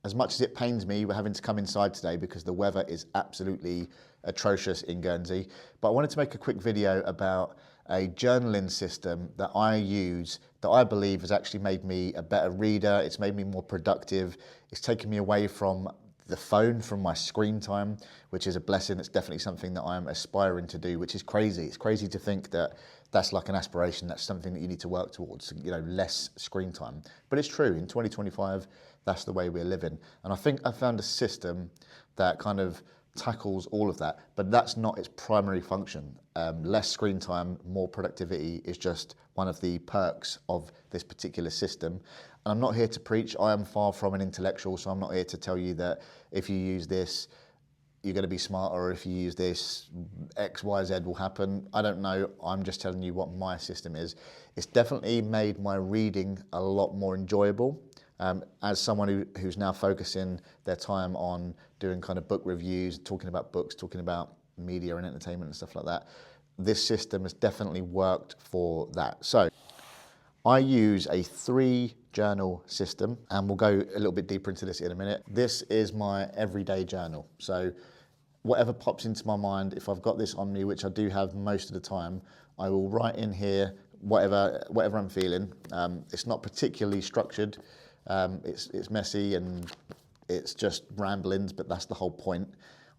As much as it pains me, we're having to come inside today because the weather is absolutely atrocious in Guernsey. But I wanted to make a quick video about a journaling system that I use that I believe has actually made me a better reader. It's made me more productive. It's taken me away from the phone, from my screen time, which is a blessing. It's definitely something that I'm aspiring to do, which is crazy. It's crazy to think that that's like an aspiration. That's something that you need to work towards, you know, less screen time. But it's true, in 2025, that's the way we're living. And I think I found a system that kind of tackles all of that, but that's not its primary function. Less screen time, more productivity is just one of the perks of this particular system. And I'm not here to preach. I am far from an intellectual, so I'm not here to tell you that if you use this, you're going to be smarter, or if you use this, X, Y, Z will happen. I don't know. I'm just telling you what my system is. It's definitely made my reading a lot more enjoyable. As someone who's now focusing their time on doing kind of book reviews, talking about books, talking about media and entertainment and stuff like that, this system has definitely worked for that. So I use a 3-journal system, and we'll go a little bit deeper into this in a minute. This is my everyday journal. So whatever pops into my mind, if I've got this on me, which I do have most of the time, I will write in here whatever I'm feeling. It's not particularly structured. It's messy and it's just ramblings, but that's the whole point.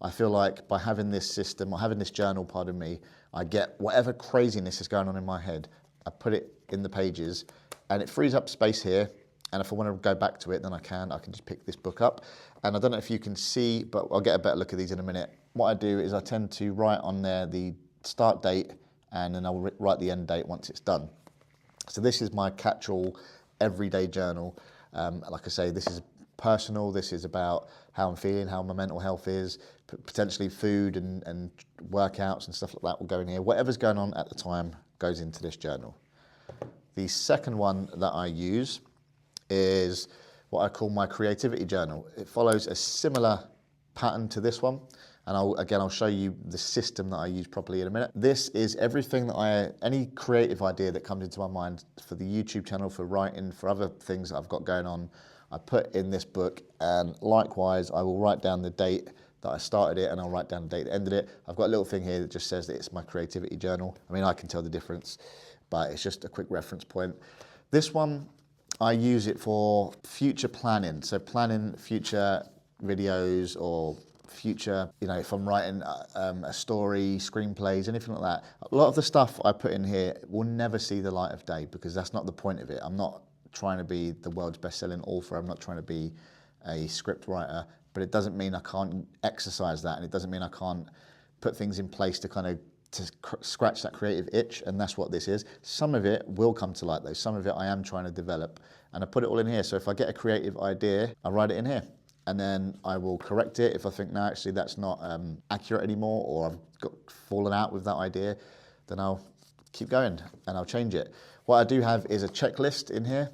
I feel like by having this system, or having this journal, pardon me, I get whatever craziness is going on in my head, I put it in the pages, and it frees up space here. And if I want to go back to it, then I can just pick this book up. And I don't know if you can see, but I'll get a better look at these in a minute. What I do is I tend to write on there the start date, and then I'll write the end date once it's done. So this is my catch-all everyday journal. Like I say, this is personal. This is about how I'm feeling, how my mental health is, potentially food and workouts and stuff like that will go in here. Whatever's going on at the time goes into this journal. The second one that I use is what I call my creativity journal. It follows a similar pattern to this one. And I'll show you the system that I use properly in a minute. This is everything that any creative idea that comes into my mind for the YouTube channel, for writing, for other things that I've got going on, I put in this book. And likewise, I will write down the date that I started it, and I'll write down the date that ended it. I've got a little thing here that just says that it's my creativity journal. I mean, I can tell the difference, but it's just a quick reference point. This one, I use it for future planning. So planning future videos or future, you know, if I'm writing a story, screenplays, anything like that. A lot of the stuff I put in here will never see the light of day because that's not the point of it. I'm not trying to be the world's best-selling author. I'm not trying to be a script writer, but it doesn't mean I can't exercise that, and it doesn't mean I can't put things in place to kind of scratch that creative itch, and that's what this is. Some of it will come to light though. Some of it I am trying to develop, and I put it all in here. So if I get a creative idea, I write it in here. And then I will correct it if I think, no, actually that's not accurate anymore, or I've got fallen out with that idea, then I'll keep going and I'll change it. What I do have is a checklist in here.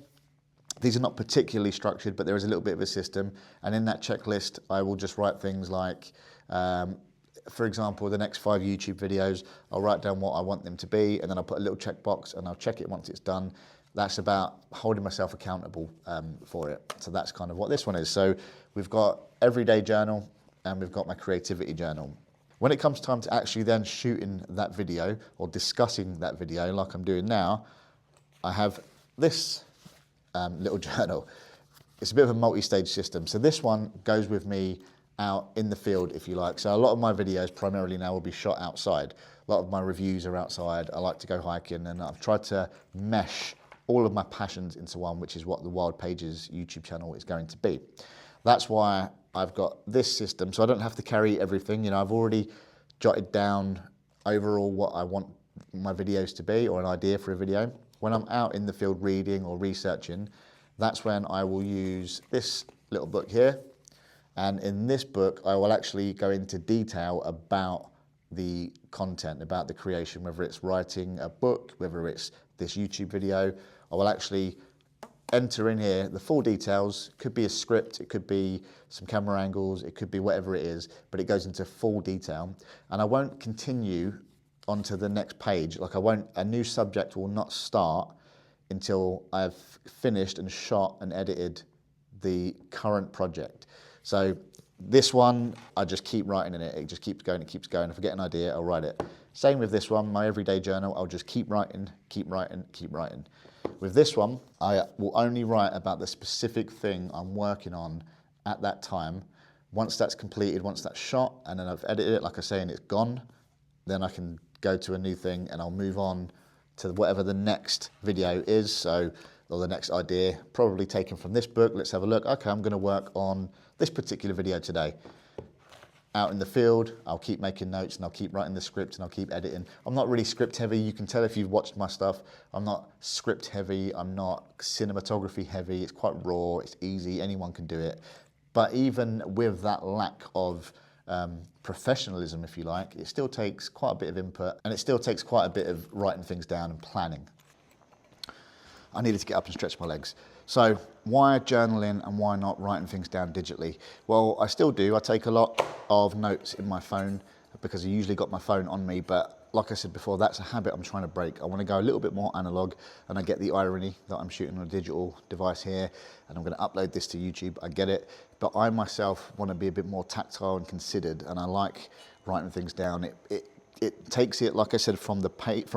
These are not particularly structured, but there is a little bit of a system. And in that checklist, I will just write things like, for example, the next 5 YouTube videos, I'll write down what I want them to be, and then I'll put a little checkbox and I'll check it once it's done. That's about holding myself accountable for it. So that's kind of what this one is. So we've got everyday journal and we've got my creativity journal. When it comes time to actually then shooting that video or discussing that video like I'm doing now, I have this little journal. It's a bit of a multi-stage system. So this one goes with me out in the field, if you like. So a lot of my videos primarily now will be shot outside. A lot of my reviews are outside. I like to go hiking, and I've tried to mesh all of my passions into one, which is what the Wild Pages YouTube channel is going to be. That's why I've got this system, so I don't have to carry everything. You know, I've already jotted down overall what I want my videos to be, or an idea for a video. When I'm out in the field reading or researching, that's when I will use this little book here. And in this book, I will actually go into detail about the content, about the creation, whether it's writing a book, whether it's this YouTube video. I will actually enter in here the full details. It could be a script, it could be some camera angles, it could be whatever it is, but it goes into full detail. And I won't continue onto the next page. Like a new subject will not start until I've finished and shot and edited the current project. So this one, I just keep writing in it. It just keeps going, it keeps going. If I get an idea, I'll write it. Same with this one, my everyday journal. I'll just keep writing, keep writing, keep writing. With this one, I will only write about the specific thing I'm working on at that time. Once that's completed, once that's shot, and then I've edited it, like I say, and it's gone, then I can go to a new thing and I'll move on to whatever the next video is. So, or the next idea, probably taken from this book. Let's have a look. Okay, I'm gonna work on this particular video today. Out in the field, I'll keep making notes and I'll keep writing the script and I'll keep editing. I'm not really script heavy. You can tell if you've watched my stuff. I'm not script heavy. I'm not cinematography heavy. It's quite raw. It's easy. Anyone can do it. But even with that lack of professionalism, if you like, it still takes quite a bit of input and it still takes quite a bit of writing things down and planning. I needed to get up and stretch my legs. So why journaling and why not writing things down digitally? Well, I still do. I take a lot of notes in my phone because I usually got my phone on me, but like I said before, that's a habit I'm trying to break. I want to go a little bit more analog, and I get the irony that I'm shooting on a digital device here and I'm going to upload this to YouTube. I get it, but I myself want to be a bit more tactile and considered, and I like writing things down. It takes it, like I said, from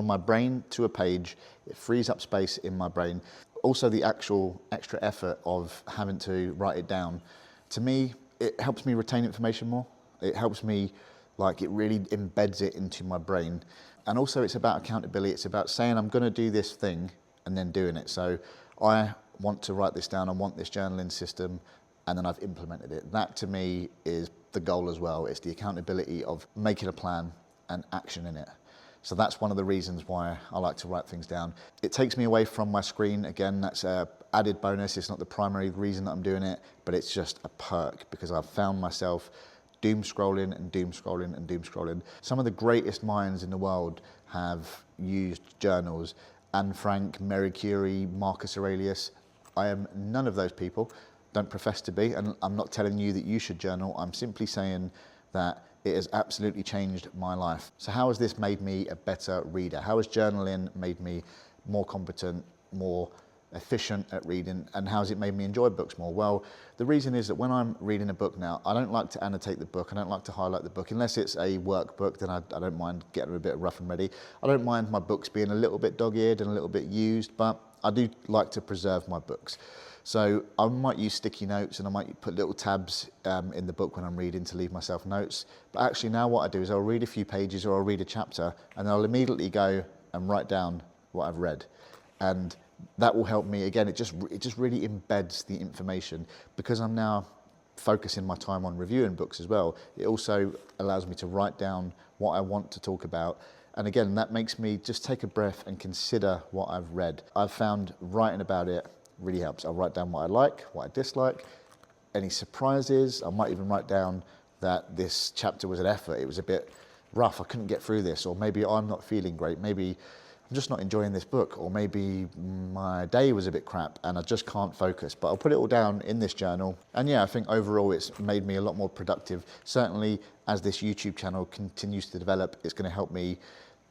my brain to a page. It frees up space in my brain. Also, the actual extra effort of having to write it down, to me, it helps me retain information more. It helps me, like, it really embeds it into my brain. And also, it's about accountability. It's about saying, I'm going to do this thing and then doing it. So I want to write this down. I want this journaling system, and then I've implemented it. That, to me, is the goal as well. It's the accountability of making a plan and action in it. So that's one of the reasons why I like to write things down. It takes me away from my screen. Again, that's an added bonus. It's not the primary reason that I'm doing it, but it's just a perk because I've found myself doom scrolling and doom scrolling and doom scrolling. Some of the greatest minds in the world have used journals. Anne Frank, Marie Curie, Marcus Aurelius. I am none of those people, don't profess to be, and I'm not telling you that you should journal. I'm simply saying that it has absolutely changed my life. So how has this made me a better reader? How has journaling made me more competent, more efficient at reading, and how has it made me enjoy books more? Well, the reason is that when I'm reading a book now, I don't like to annotate the book, I don't like to highlight the book. Unless it's a workbook, then I don't mind getting a bit rough and ready. I don't mind my books being a little bit dog-eared and a little bit used, but I do like to preserve my books. So I might use sticky notes and I might put little tabs in the book when I'm reading to leave myself notes. But actually now what I do is I'll read a few pages or I'll read a chapter and I'll immediately go and write down what I've read. And that will help me. Again, it just really embeds the information. Because I'm now focusing my time on reviewing books as well, it also allows me to write down what I want to talk about. And again, that makes me just take a breath and consider what I've read. I've found writing about it really helps. I'll write down what I like, what I dislike, any surprises. I might even write down that this chapter was an effort. It was a bit rough. I couldn't get through this, or maybe I'm not feeling great. Maybe I'm just not enjoying this book, or maybe my day was a bit crap and I just can't focus. But I'll put it all down in this journal. And yeah, I think overall it's made me a lot more productive. Certainly as this YouTube channel continues to develop, it's going to help me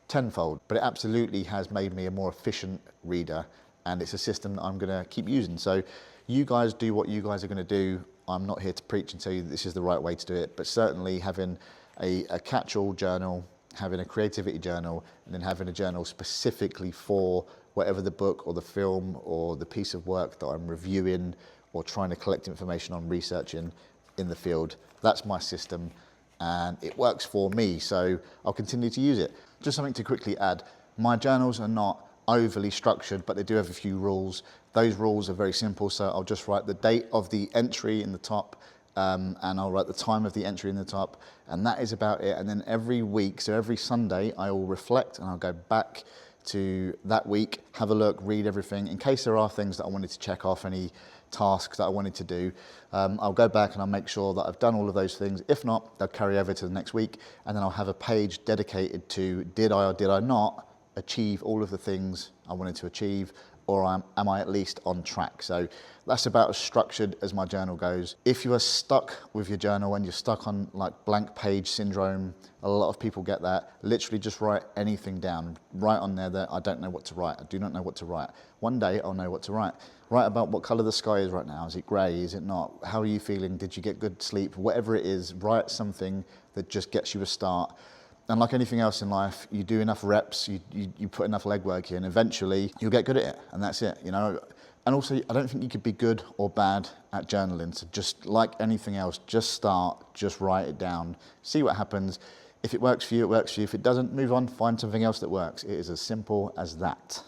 tenfold. But it absolutely has made me a more efficient reader. And it's a system that I'm going to keep using. So you guys do what you guys are going to do. I'm not here to preach and tell you that this is the right way to do it, but certainly having a catch-all journal, having a creativity journal, and then having a journal specifically for whatever the book or the film or the piece of work that I'm reviewing or trying to collect information on, researching in the field. That's my system and it works for me, so I'll continue to use it. Just something to quickly add. My journals are not overly structured, but they do have a few rules. Those rules are very simple, so I'll just write the date of the entry in the top, and I'll write the time of the entry in the top, and that is about it. And then every week, so every Sunday, I will reflect and I'll go back to that week, have a look, read everything. In case there are things that I wanted to check off, any tasks that I wanted to do, I'll go back and I'll make sure that I've done all of those things. If not, they'll carry over to the next week, and then I'll have a page dedicated to did I or did I not achieve all of the things I wanted to achieve, or am I at least on track? So that's about as structured as my journal goes. If you are stuck with your journal and you're stuck on like blank page syndrome, a lot of people get that. Literally just write anything down. Write on there that I don't know what to write. I do not know what to write. One day I'll know what to write. Write about what colour the sky is right now. Is it grey? Is it not? How are you feeling? Did you get good sleep? Whatever it is, write something that just gets you a start. And like anything else in life, you do enough reps, you put enough legwork in, eventually you'll get good at it, and that's it, you know. And also, I don't think you could be good or bad at journaling. So just like anything else, just start, just write it down, see what happens. If it works for you, it works for you. If it doesn't, move on, find something else that works. It is as simple as that.